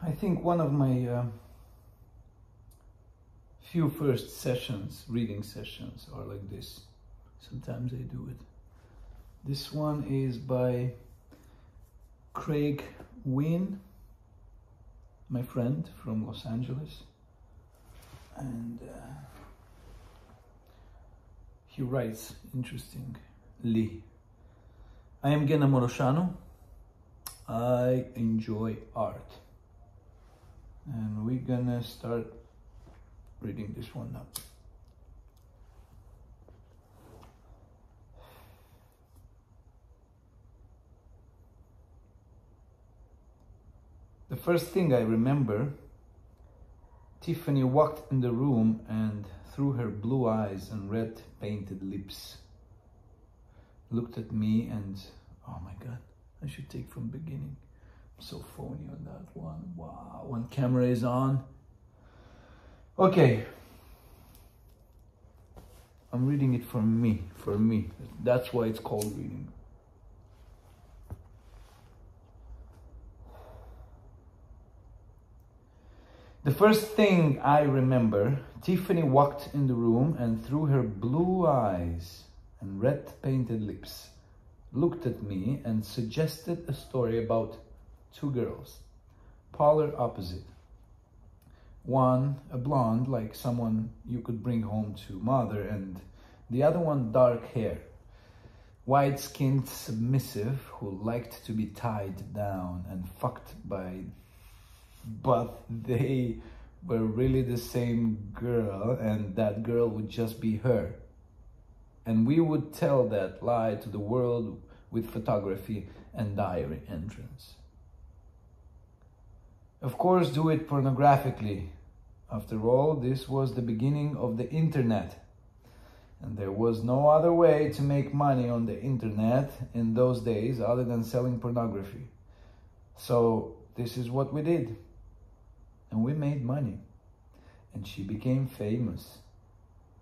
I think one of my few first sessions, reading sessions, are like this. Sometimes I do it. This one is by Craig Wynn, my friend from Los Angeles, and he writes interestingly. I am Ghena Morosanu. I enjoy art. And we're gonna start reading this one now. The first thing I remember, Tiffany walked in the room and through her blue eyes and red painted lips, looked at me and, oh my God, I should take from the beginning. I'm so phony on that one. Wow, when camera is on. Okay. I'm reading it for me. That's why it's called reading. The first thing I remember, Tiffany walked in the room and through her blue eyes and red painted lips, looked at me and suggested a story about two girls, polar opposite. One, a blonde, like someone you could bring home to mother, and the other one, dark hair, white-skinned, submissive, who liked to be tied down and fucked by, but they were really the same girl, and that girl would just be her. And we would tell that lie to the world with photography and diary entrance. Of course, do it pornographically. After all, this was the beginning of the internet. And there was no other way to make money on the internet in those days other than selling pornography. So this is what we did. And we made money. And she became famous.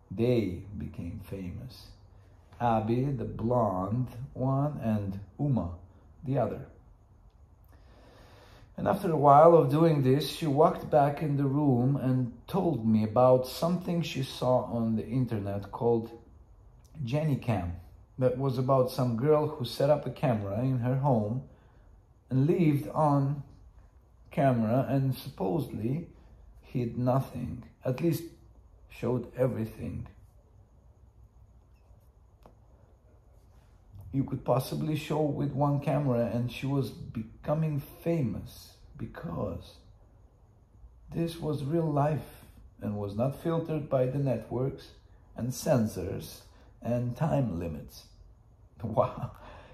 They became famous. Abby, the blonde one, and Uma, the other. And after a while of doing this, she walked back in the room and told me about something she saw on the internet called Jenny Cam. That was about some girl who set up a camera in her home and lived on camera and supposedly hid nothing, at least showed everything you could possibly show with one camera, and she was becoming famous because this was real life and was not filtered by the networks and censors and time limits. Wow,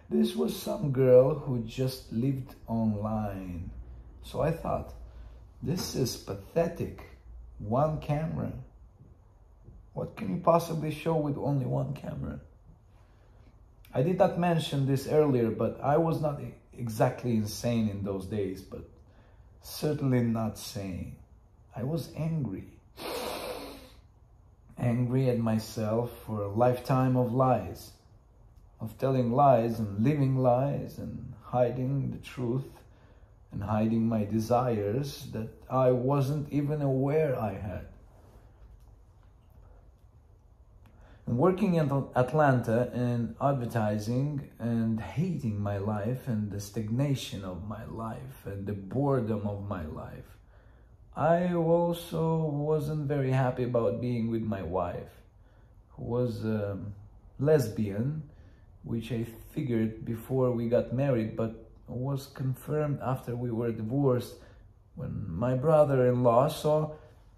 this was some girl who just lived online. So I thought, this is pathetic. One camera. What can you possibly show with only one camera? I did not mention this earlier, but I was not exactly insane in those days, but certainly not sane. I was angry. Angry at myself for a lifetime of lies, of telling lies and living lies and hiding the truth and hiding my desires that I wasn't even aware I had. And working in Atlanta in advertising and hating my life and the stagnation of my life and the boredom of my life, I also wasn't very happy about being with my wife, who was a lesbian, which I figured before we got married, but was confirmed after we were divorced when my brother-in-law saw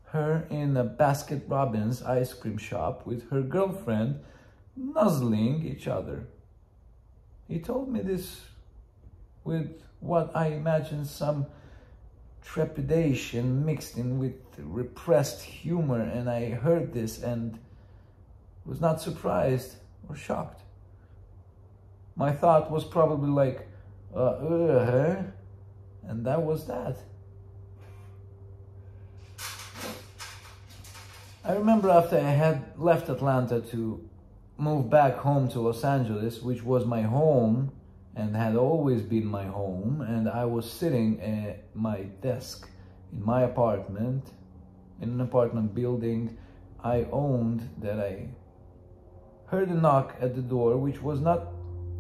her in a Baskin Robbins ice cream shop with her girlfriend nuzzling each other. He told me this with what I imagine some trepidation mixed in with repressed humor, and I heard this and was not surprised or shocked. My thought was probably like, and that was that. I remember after I had left Atlanta to move back home to Los Angeles, which was my home and had always been my home, and I was sitting at my desk in my apartment, in an apartment building I owned, that I heard a knock at the door, which was not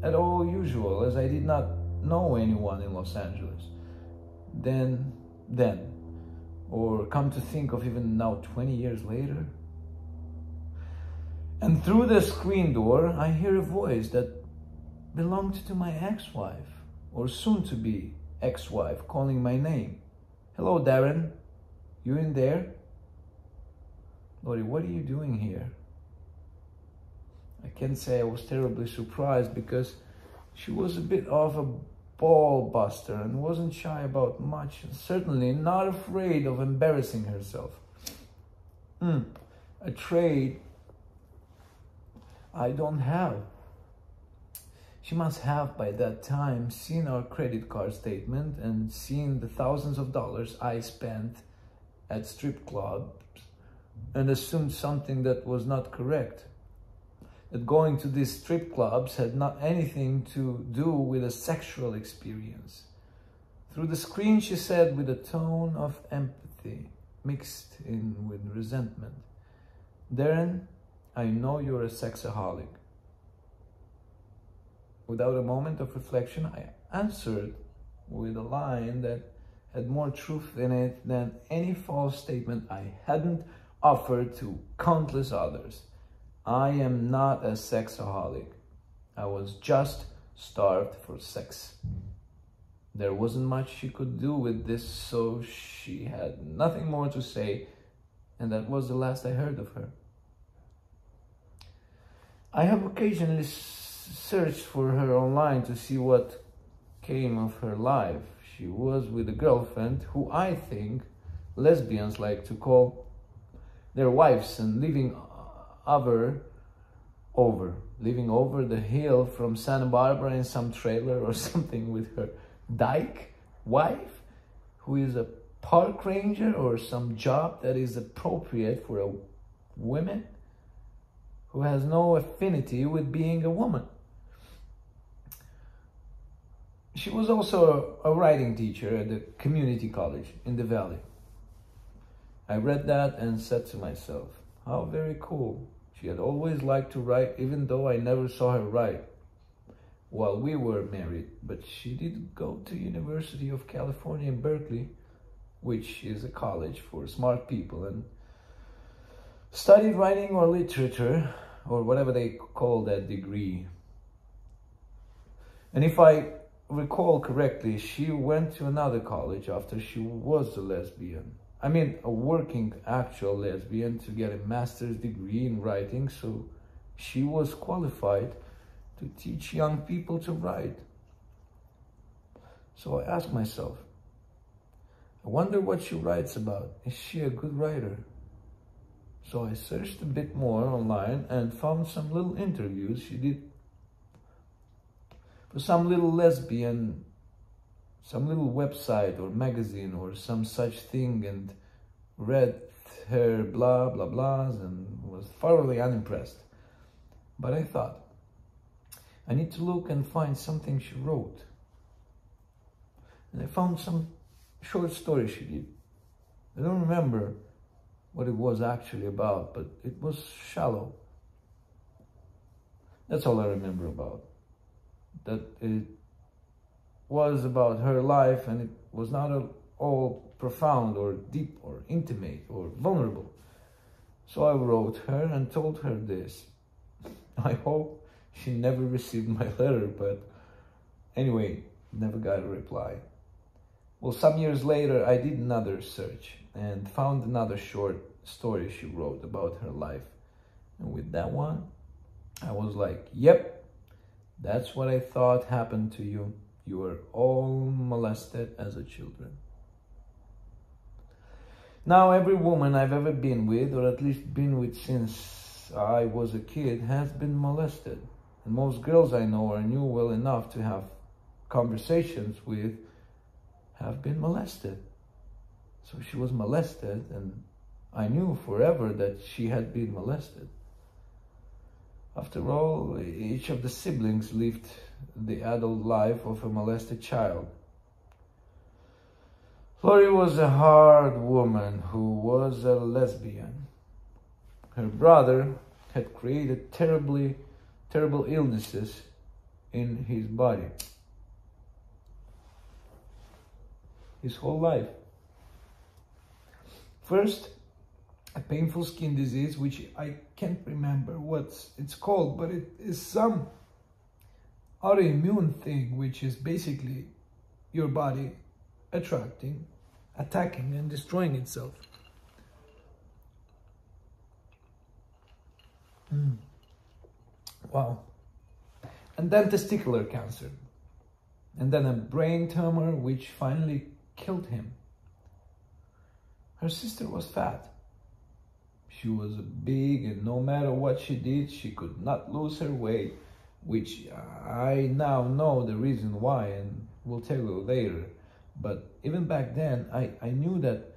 at all usual, as I did not know anyone in Los Angeles. Then, or come to think of, even now 20 years later. And through the screen door, I hear a voice that belonged to my ex-wife, or soon-to-be ex-wife, calling my name. "Hello, Darren. You in there?" "Lori, what are you doing here?" I can't say I was terribly surprised, because she was a bit of a ball buster and wasn't shy about much, and certainly not afraid of embarrassing herself. A trait I don't have. She must have by that time seen our credit card statement and seen the thousands of dollars I spent at strip clubs, and assumed something that was not correct. That going to these strip clubs had not anything to do with a sexual experience. Through the screen, she said with a tone of empathy mixed in with resentment, "Darren, I know you're a sexaholic." Without a moment of reflection, I answered with a line that had more truth in it than any false statement I hadn't offered to countless others. "I am not a sexaholic. I was just starved for sex." There wasn't much she could do with this, so she had nothing more to say, and that was the last I heard of her. I have occasionally searched for her online to see what came of her life. She was with a girlfriend who I think lesbians like to call their wives, and living over the hill from Santa Barbara in some trailer or something with her dyke wife, who is a park ranger or some job that is appropriate for a woman who has no affinity with being a woman. She was also a writing teacher at the community college in the Valley. I read that and said to myself, how very cool. She had always liked to write, even though I never saw her write while we were married. But she did go to University of California in Berkeley, which is a college for smart people, and studied writing or literature, or whatever they call that degree. And if I recall correctly, she went to another college after she was a lesbian. I mean, a working actual lesbian, to get a master's degree in writing, so she was qualified to teach young people to write. So I asked myself, I wonder what she writes about. Is she a good writer? So I searched a bit more online and found some little interviews she did for some little lesbian, some little website or magazine or some such thing, and read her blah blah blahs and was thoroughly unimpressed. But I thought, I need to look and find something she wrote. And I found some short stories she did. I don't remember what it was actually about, but it was shallow. That's all I remember about. That it was about her life, and it was not at all profound or deep or intimate or vulnerable. So I wrote her and told her this. I hope she never received my letter, but anyway, never got a reply. Well, some years later, I did another search and found another short story she wrote about her life. And with that one, I was like, yep, that's what I thought happened to you. You were all molested as a children. Now, every woman I've ever been with, or at least been with since I was a kid, has been molested. And most girls I know or knew well enough to have conversations with have been molested. So she was molested, and I knew forever that she had been molested. After all, each of the siblings lived the adult life of a molested child. Lori was a hard woman who was a lesbian. Her brother had created terrible illnesses in his body. His whole life. First, a painful skin disease, which I can't remember what it's called, but it is some autoimmune thing, which is basically your body attacking and destroying itself. Wow. And then testicular cancer. And then a brain tumor, which finally killed him. Her sister was fat. She was big, and no matter what she did, she could not lose her weight, which I now know the reason why, and will tell you later. But even back then, I knew that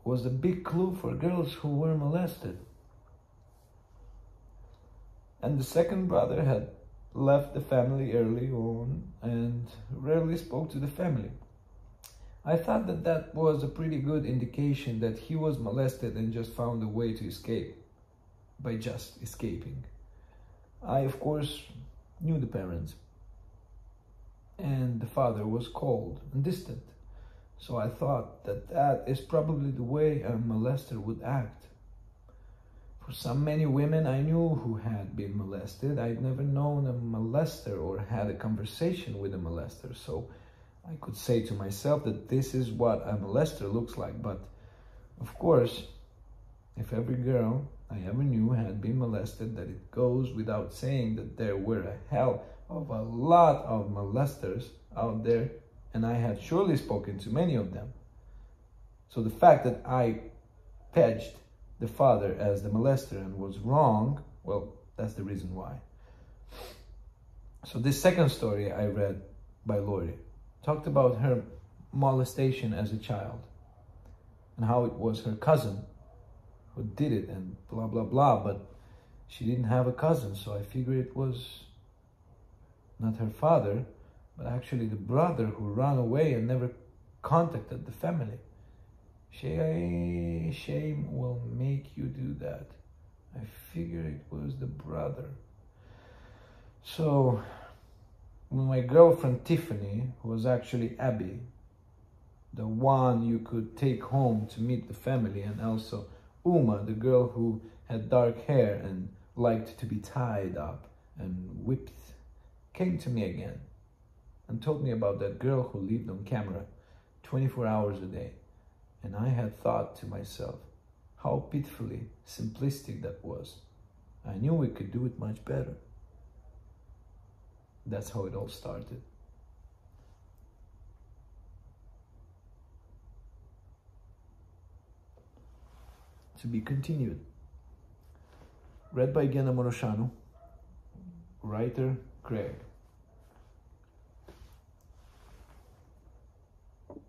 was a big clue for girls who were molested. And the second brother had left the family early on and rarely spoke to the family. I thought that that was a pretty good indication that he was molested and just found a way to escape by just escaping. I, of course, knew the parents, and the father was cold and distant. So I thought that that is probably the way a molester would act. For so many women I knew who had been molested, I'd never known a molester or had a conversation with a molester, so I could say to myself that this is what a molester looks like. But of course, if every girl I ever knew had been molested, that it goes without saying that there were a hell of a lot of molesters out there, and I had surely spoken to many of them. So the fact that I pegged the father as the molester and was wrong, well, that's the reason why. So this second story I read by Lori talked about her molestation as a child and how it was her cousin who did it and blah, blah, blah, but she didn't have a cousin, so I figured it was not her father, but actually the brother who ran away and never contacted the family. Shame will make you do that. I figured it was the brother. So when my girlfriend Tiffany, who was actually Abby, the one you could take home to meet the family, and also Uma, the girl who had dark hair and liked to be tied up and whipped, came to me again and told me about that girl who lived on camera 24 hours a day. And I had thought to myself how pitifully simplistic that was. I knew we could do it much better. That's how it all started. To be continued. Read by Ghena Morosanu, writer Craig.